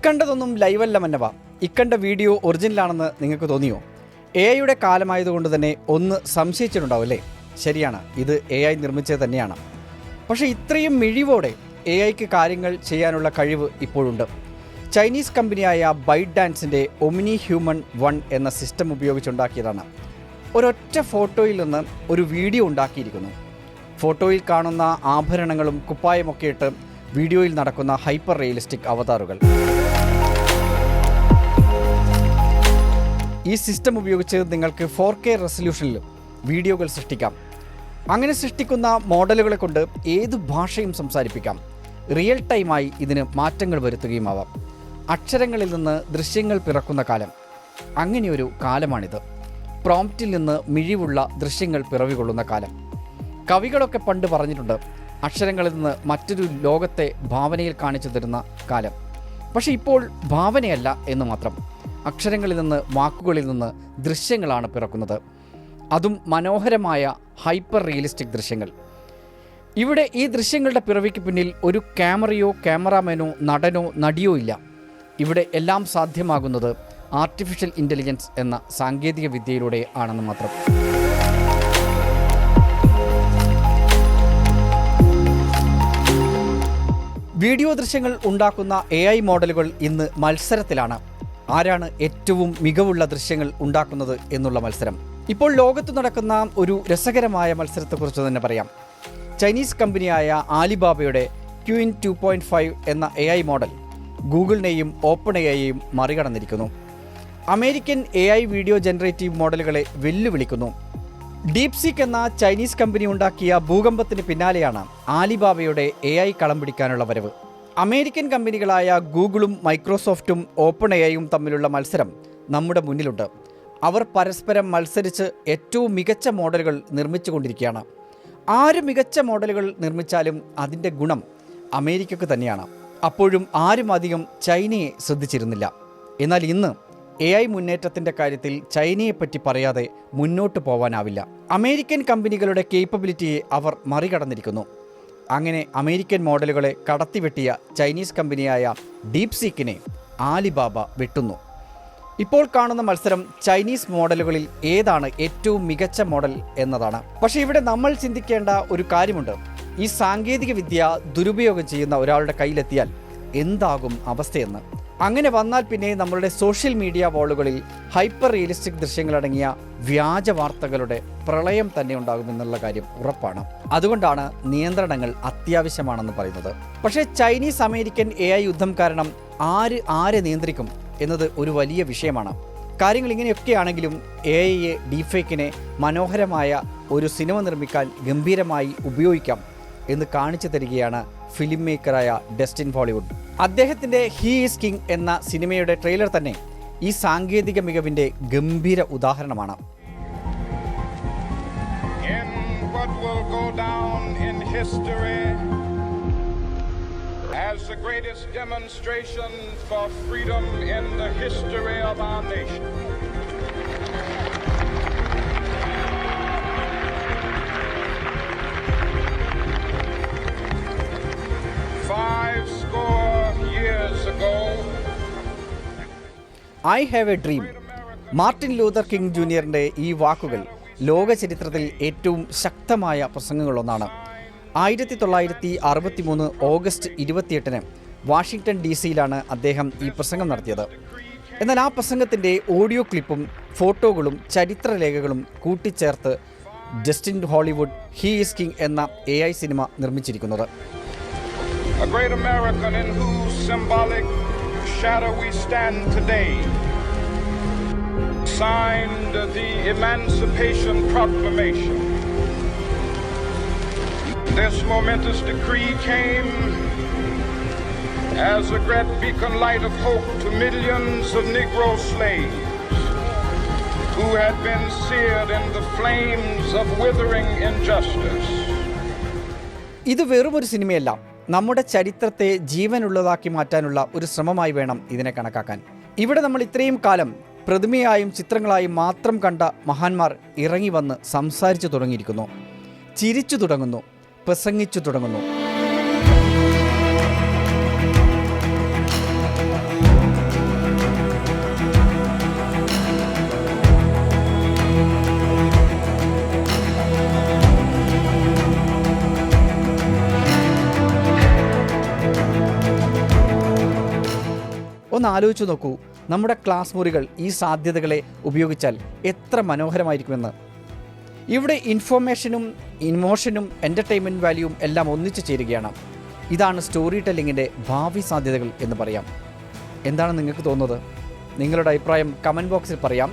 ഇക്കണ്ടതൊന്നും ലൈവല്ല മന്നവ. ഇക്കണ്ട video ഒറിജിനലാണെന്ന് നിങ്ങൾക്ക് തോന്നിയോ? AI കാലമായതുകൊണ്ട് തന്നെ ഒന്ന് സംശയിച്ചിട്ടുണ്ടാവും അല്ലേ? ശരിയാണ്, ഇത് AI നിർമ്മിച്ചത് തന്നെയാണ്. പക്ഷേ ഇത്രയും മിഴിവോടെ AIക്ക് കാര്യങ്ങൾ ചെയ്യാനുള്ള കഴിവ് ഇപ്പോഴുണ്ട്. ചൈനീസ് കമ്പനിയായ ബൈറ്റ് ഡാൻസിൻ്റെ ഒമിനി ഹ്യൂമൻ 1 എന്ന സിസ്റ്റം ഉപയോഗിച്ചുണ്ടാക്കിയതാണ്. ഒരൊറ്റ ഫോട്ടോയിൽ നിന്ന് ഒരു വീഡിയോ ഉണ്ടാക്കിയിരിക്കുന്നു. ഫോട്ടോയിൽ കാണുന്ന ആഭരണങ്ങളും കുപ്പായമൊക്കെ ഇട്ട് വീഡിയോയിൽ നടക്കുന്ന ഹൈപ്പർ റിയലിസ്റ്റിക് അവതാറുകൾ. ഈ സിസ്റ്റം ഉപയോഗിച്ച് നിങ്ങൾക്ക് 4K റെസൊല്യൂഷനിൽ വീഡിയോകൾ സൃഷ്ടിക്കാം. അങ്ങനെ സൃഷ്ടിക്കുന്ന മോഡലുകളെ കൊണ്ട് ഏതു ഭാഷയും സംസാരിപ്പിക്കാം. റിയൽ ടൈമായി ഇതിന് മാറ്റങ്ങൾ വരുത്തുകയുമാവാം. അക്ഷരങ്ങളിൽ നിന്ന് ദൃശ്യങ്ങൾ പിറക്കുന്ന കാലം, അങ്ങനെയൊരു കാലമാണിത്. പ്രോംപ്റ്റിൽ നിന്ന് മിഴിവുള്ള ദൃശ്യങ്ങൾ പിറവികൊള്ളുന്ന കാലം. കവികളൊക്കെ പണ്ട് പറഞ്ഞിട്ടുണ്ട്, അക്ഷരങ്ങളിൽ നിന്ന് മറ്റൊരു ലോകത്തെ ഭാവനയിൽ കാണിച്ചു തരുന്ന കാലം. പക്ഷേ ഇപ്പോൾ ഭാവനയല്ല എന്ന് മാത്രം, അക്ഷരങ്ങളിൽ നിന്ന് വാക്കുകളിൽ നിന്ന് ദൃശ്യങ്ങളാണ് പിറക്കുന്നത്. അതും മനോഹരമായ ഹൈപ്പർ റിയലിസ്റ്റിക് ദൃശ്യങ്ങൾ. ഇവിടെ ഈ ദൃശ്യങ്ങളുടെ പിറവിക്ക് പിന്നിൽ ഒരു ക്യാമറയോ ക്യാമറാമാനോ നടനോ നടിയോ ഇല്ല. ഇവിടെ എല്ലാം സാധ്യമാകുന്നത് ആർട്ടിഫിഷ്യൽ ഇൻ്റലിജൻസ് എന്ന സാങ്കേതിക വിദ്യയിലൂടെ ആണെന്ന് മാത്രം. വീഡിയോ ദൃശ്യങ്ങൾ ഉണ്ടാക്കുന്ന AI മോഡലുകൾ ഇന്ന് മത്സരത്തിലാണ്. ആരാണ് ഏറ്റവും മികവുള്ള ദൃശ്യങ്ങൾ ഉണ്ടാക്കുന്നത് എന്നുള്ള മത്സരം. ഇപ്പോൾ ലോകത്ത് നടക്കുന്ന ഒരു രസകരമായ മത്സരത്തെക്കുറിച്ച് തന്നെ പറയാം. ചൈനീസ് കമ്പനിയായ ആലിബാബയുടെ Qwen 2.5 എന്ന AI മോഡൽ ഗൂഗിളിനെയും ഓപ്പൺ AIയെയും മറികടന്നിരിക്കുന്നു. അമേരിക്കൻ AI വീഡിയോ ജനറേറ്റീവ് മോഡലുകളെ വെല്ലുവിളിക്കുന്നു. ഡീപ്സീക്ക് എന്ന ചൈനീസ് കമ്പനി ഉണ്ടാക്കിയ ഭൂകമ്പത്തിന് പിന്നാലെയാണ് ആലിബാബയുടെ AI കളം പിടിക്കാനുള്ള വരവ്. അമേരിക്കൻ കമ്പനികളായ ഗൂഗിളും മൈക്രോസോഫ്റ്റും ഓപ്പൺ AIയും തമ്മിലുള്ള മത്സരം നമ്മുടെ മുന്നിലുണ്ട്. അവർ പരസ്പരം മത്സരിച്ച് ഏറ്റവും മികച്ച മോഡലുകൾ നിർമ്മിച്ചുകൊണ്ടിരിക്കുകയാണ്. ആര് മികച്ച മോഡലുകൾ നിർമ്മിച്ചാലും അതിൻ്റെ ഗുണം അമേരിക്കക്ക് തന്നെയാണ്. അപ്പോഴും ആരും അധികം ചൈനയെ ശ്രദ്ധിച്ചിരുന്നില്ല. എന്നാൽ ഇന്ന് AI മുന്നേറ്റത്തിൻ്റെ കാര്യത്തിൽ ചൈനയെപ്പറ്റി പറയാതെ മുന്നോട്ട് പോകാനാവില്ല. അമേരിക്കൻ കമ്പനികളുടെ കേപ്പബിലിറ്റിയെ അവർ മറികടന്നിരിക്കുന്നു. അങ്ങനെ അമേരിക്കൻ മോഡലുകളെ കടത്തിവെട്ടിയ ചൈനീസ് കമ്പനിയായ ഡീപ്സീക്കിനെ ആലിബാബ വെട്ടുന്നു. ഇപ്പോൾ കാണുന്ന മത്സരം ചൈനീസ് മോഡലുകളിൽ ഏതാണ് ഏറ്റവും മികച്ച മോഡൽ എന്നതാണ്. പക്ഷേ ഇവിടെ നമ്മൾ ചിന്തിക്കേണ്ട ഒരു കാര്യമുണ്ട്. ഈ സാങ്കേതിക വിദ്യ ദുരുപയോഗം ചെയ്യുന്ന ഒരാളുടെ കയ്യിലെത്തിയാൽ എന്താകും അവസ്ഥയെന്ന്. അങ്ങനെ വന്നാൽ പിന്നെ നമ്മളുടെ സോഷ്യൽ മീഡിയ വാളുകളിൽ ഹൈപ്പർ റിയലിസ്റ്റിക് ദൃശ്യങ്ങളടങ്ങിയ വ്യാജ വാർത്തകളുടെ പ്രളയം തന്നെ ഉണ്ടാകുമെന്നുള്ള കാര്യം ഉറപ്പാണ്. അതുകൊണ്ടാണ് നിയന്ത്രണങ്ങൾ അത്യാവശ്യമാണെന്ന് പറയുന്നത്. പക്ഷേ ചൈനീസ് അമേരിക്കൻ AI യുദ്ധം കാരണം ആരെ നിയന്ത്രിക്കും എന്നത് ഒരു വലിയ വിഷയമാണ്. കാര്യങ്ങൾ ഇങ്ങനെയൊക്കെയാണെങ്കിലും AIയെ ഡീഫേക്കിനെ മനോഹരമായ ഒരു സിനിമ നിർമ്മിക്കാൻ ഗംഭീരമായി ഉപയോഗിക്കാം എന്ന് കാണിച്ചു തരികയാണ് ഫിലിം മേക്കറായ ഡസ്റ്റിൻ ഹോളിവുഡ്. അദ്ദേഹത്തിൻ്റെ ഹീ ഈസ് കിങ് എന്ന സിനിമയുടെ ട്രെയിലർ തന്നെ ഈ സാങ്കേതിക മികവിൻ്റെ ഗംഭീര ഉദാഹരണമാണ്. As the greatest demonstration for freedom in the history of our nation. Years ago, I have a dream. Martin Luther King ജൂനിയറിൻ്റെ ഈ വാക്കുകൾ ലോക ചരിത്രത്തിൽ ഏറ്റവും ശക്തമായ പ്രസംഗങ്ങളൊന്നാണ്. 1963 ഓഗസ്റ്റ് 28 വാഷിംഗ്ടൺ DC-യിലാണ് അദ്ദേഹം ഈ പ്രസംഗം നടത്തിയത്. എന്നാൽ ആ പ്രസംഗത്തിൻ്റെ ഓഡിയോ ക്ലിപ്പും ഫോട്ടോകളും ചരിത്രരേഖകളും കൂട്ടിച്ചേർത്ത് Dustin Hollywood he is king എന്ന AI സിനിമ നിർമ്മിച്ചിരിക്കുന്നത്. A great American in whose symbolic shadow we stand today signed the Emancipation Proclamation. This momentous decree came as a great beacon light of hope to millions of Negro slaves who had been seared in the flames of withering injustice. ഇത് വെറുമൊരു സിനിമയല്ല, നമ്മുടെ ചരിത്രത്തെ ജീവനുള്ളതാക്കി മാറ്റാനുള്ള ഒരു ശ്രമമായി വേണം ഇതിനെ കണക്കാക്കാൻ. ഇവിടെ നമ്മൾ ഇത്രയും കാലം പ്രതിമയായും ചിത്രങ്ങളായും മാത്രം കണ്ട മഹാന്മാർ ഇറങ്ങി വന്ന് സംസാരിച്ചു തുടങ്ങിയിരിക്കുന്നു, ചിരിച്ചു തുടങ്ങുന്നു, പ്രസംഗിച്ചു തുടങ്ങുന്നു. ഒന്ന് ആലോചിച്ച് നോക്കൂ, നമ്മുടെ ക്ലാസ് മുറികൾ ഈ സാധ്യതകളെ ഉപയോഗിച്ചാൽ എത്ര മനോഹരമായിരിക്കുമെന്ന്. ഇവിടെ ഇൻഫോർമേഷനും ഇമോഷനും എൻ്റർടൈൻമെൻറ്റ് വാല്യൂവും എല്ലാം ഒന്നിച്ചു ചേരുകയാണ്. ഇതാണ് സ്റ്റോറി ടെല്ലിങ്ങിൻ്റെ ഭാവി സാധ്യതകൾ എന്ന് പറയാം. എന്താണ് നിങ്ങൾക്ക് തോന്നുന്നത്? നിങ്ങളുടെ അഭിപ്രായം കമൻറ്റ് ബോക്സിൽ പറയാം.